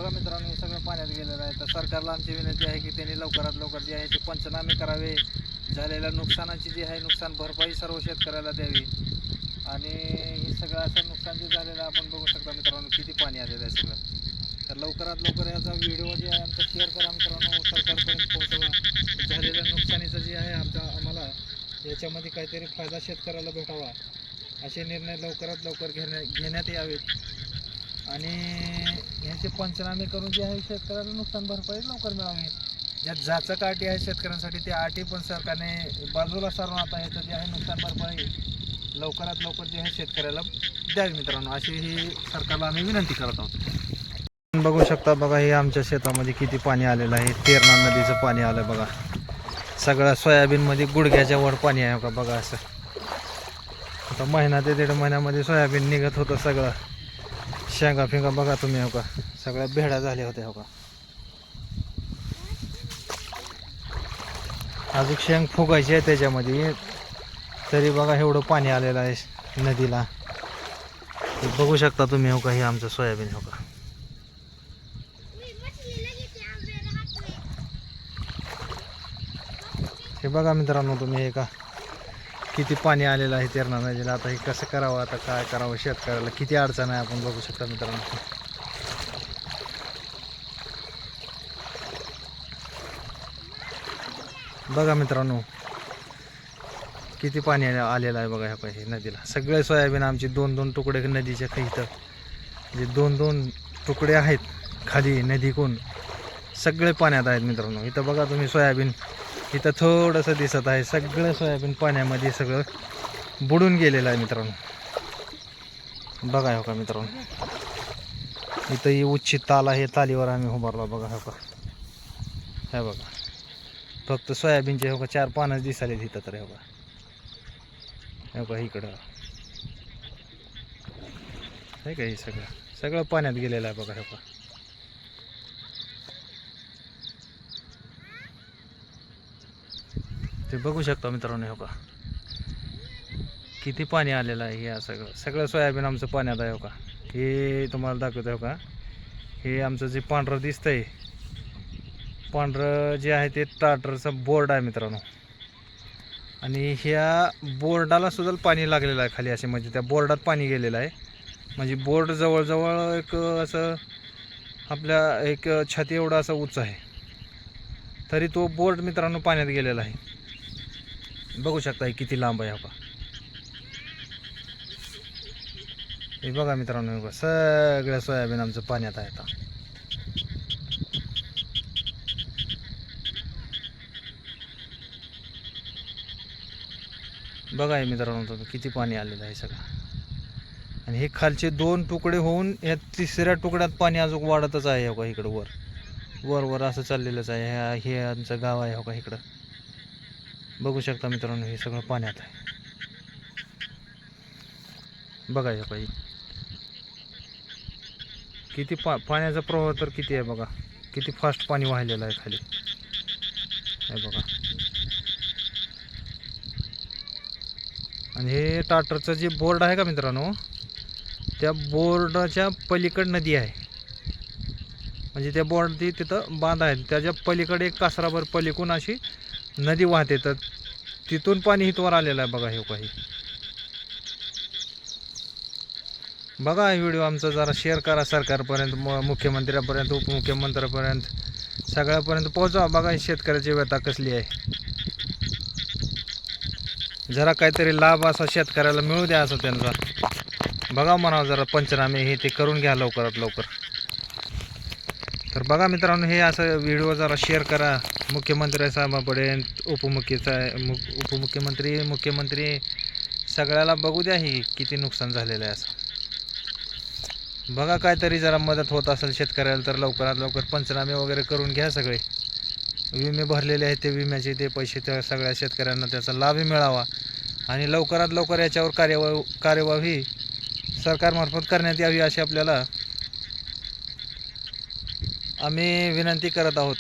बघा मित्रांनो, हे सगळं पाण्यात गेलेलं आहे. तर सरकारला आमची विनंती आहे की त्यांनी लवकरात लवकर जे आहे ते पंचनामे करावे, झालेल्या नुकसानाची जी आहे नुकसान भरपाई सर्व शेतकऱ्याला द्यावी. आणि हे सगळं असं नुकसान जे झालेलं आपण बघू शकता मित्रांनो, किती पाणी आलेलं आहे सगळं. तर लवकरात लवकर याचा व्हिडिओ जे आहे आमचा शेअर करा मित्रांनो, सरकारपर्यंत पोहोचवा. झालेल्या नुकसानीचं जे आहे आम्हाला याच्यामध्ये काहीतरी फायदा शेतकऱ्याला भेटावा, असे निर्णय लवकरात लवकर घेण्यात यावेत. आणि ह्याचे पंचनामे करून जे आहे शेतकऱ्याला नुकसान भरपाई लवकर मिळावी. ज्या जाचक अटी आहे शेतकऱ्यांसाठी त्या अटी पण सरकारने बाजूला सारून आता ह्याचं जे आहे नुकसान भरपाई लवकरात लवकर जे आहे शेतकऱ्याला द्यावी मित्रांनो, अशी ही सरकारला आम्ही विनंती करत आहोत. बघू शकता बघा, हे आमच्या शेतामध्ये किती पाणी आलेलं आहे. तेरणा नदीचं पाणी आलं बघा. सगळं सोयाबीनमध्ये गुडघ्याच्या वर पाणी आहे का बघा. असं आता महिना ते 1.5 महिन्यामध्ये सोयाबीन निघत होतं सगळं. शेंगा फिंगा बघा तुम्ही हो का, सगळ्या भेड्या झाल्या होत्या हो का. अजून शेंग फुगायची आहे त्याच्यामध्ये, तरी बघा एवढं पाणी आलेलं आहे नदीला. बघू शकता तुम्ही हो का, हे आमचं सोयाबीन हो का. हे बघा मित्रांनो तुम्ही, हे का किती पाणी आलेलं आहे तेरणा नदीला. आता हे कसं करावं, आता काय करावं शेतकऱ्याला, किती अडचण आहे आपण बघू शकता मित्रांनो. बघा मित्रांनो किती पाणी आलेलं आहे बघा हे नदीला. सगळे सोयाबीन आमची 2-2 तुकडे नदीच्या इथं जे 2-2 तुकडे आहेत खाली नदीकून सगळे पाण्यात आहेत मित्रांनो. इथं बघा तुम्ही सोयाबीन इथं थोडंसं दिसत आहे, सगळं सोयाबीन पाण्यामध्ये सगळं बुडून गेलेलं आहे मित्रांनो. बघा हो का मित्रांनो, इथं ही उच्च ताल आहे, तालीवर आम्ही उभारला बघा हो का. हे बघा फक्त सोयाबीनचे हो का 4 पानच दिसाले इथं तर हो का. हो का इकडं हे का, हे सगळं पाण्यात गेलेलं आहे बघा हो का. ते बघू शकता मित्रांनो हो का, किती पाणी आलेलं आहे. हे सगळं सोयाबीन आमचं पाण्यात आहे हो का. हे तुम्हाला दाखवतो हो का, हे आमचं जे पांढरं दिसतंय, पांढरं जे आहे ते ट्रॅक्टरचा बोर्ड आहे मित्रांनो. आणि ह्या बोर्डाला सुद्धा पाणी लागलेलं आहे खाली असे, म्हणजे त्या बोर्डात पाणी गेलेलं आहे. म्हणजे बोर्ड जवळजवळ एक असं आपल्या एक छाती एवढा असा उंच आहे, तरी तो बोर्ड मित्रांनो पाण्यात गेलेला आहे. बघू शकता हे किती लांब आहे हो का. हे बघा मित्रांनो बघा, सगळं सोयाबीन आमचं पाण्यात आहे आता. बघा हे मित्रांनो तुम्ही किती पाणी आलेलं आहे सगळं. आणि हे खालचे 2 तुकडे होऊन या 3ऱ्या तुकड्यात पाणी अजून वाढतच आहे हो का. इकडं वर असं चाललेलंच आहे. हे आमचं गाव आहे हो का इकडं. बघू शकता मित्रांनो हे सगळं पाण्यात आहे. बघा हे काही किती पाण्याचा प्रवाह तर किती आहे बघा, किती फास्ट पाणी वाहिलेलं आहे खाली. हे बघा, आणि हे ट्रॅक्टरचं जे बोर्ड आहे का मित्रांनो, त्या बोर्डाच्या पलीकड नदी आहे. म्हणजे त्या बोर्ड तिथं बांध आहे, त्याच्या पलीकडे एक कासराभर पलीकडून अशी नदी वाहते, तर तिथून पाणी इथवर आलेलं आहे बघा. हे काही बघा, हा व्हिडिओ आमचा जरा शेअर करा सरकारपर्यंत, मुख्यमंत्र्यापर्यंत, उपमुख्यमंत्र्यापर्यंत, सगळ्यापर्यंत पोहोचवा. बघा शेतकऱ्याची व्यथा कसली आहे, जरा काहीतरी लाभ असा शेतकऱ्याला मिळू द्या असं त्यांचा. बघा म्हणावं जरा पंचनामे हे ते करून घ्या लवकरात लवकर. तर बघा मित्रांनो, हे असं व्हिडिओ जरा शेअर करा मुख्यमंत्री साहेबापर्यंत, उपमुख्यमंत्री, मुख्यमंत्री, सगळ्याला बघू द्या हे किती नुकसान झालेलं आहे असं. बघा काहीतरी जरा मदत होत असेल शेतकऱ्याला तर लवकरात लवकर पंचनामे वगैरे करून घ्या. सगळे विमे भरलेले आहेत ते विम्याचे ते पैसे त्या सगळ्या शेतकऱ्यांना त्याचा लाभही मिळावा. आणि लवकरात लवकर याच्यावर कार्यवाही सरकारमार्फत करण्यात यावी अशी आपल्याला आम्ही विनंती करत आहोत.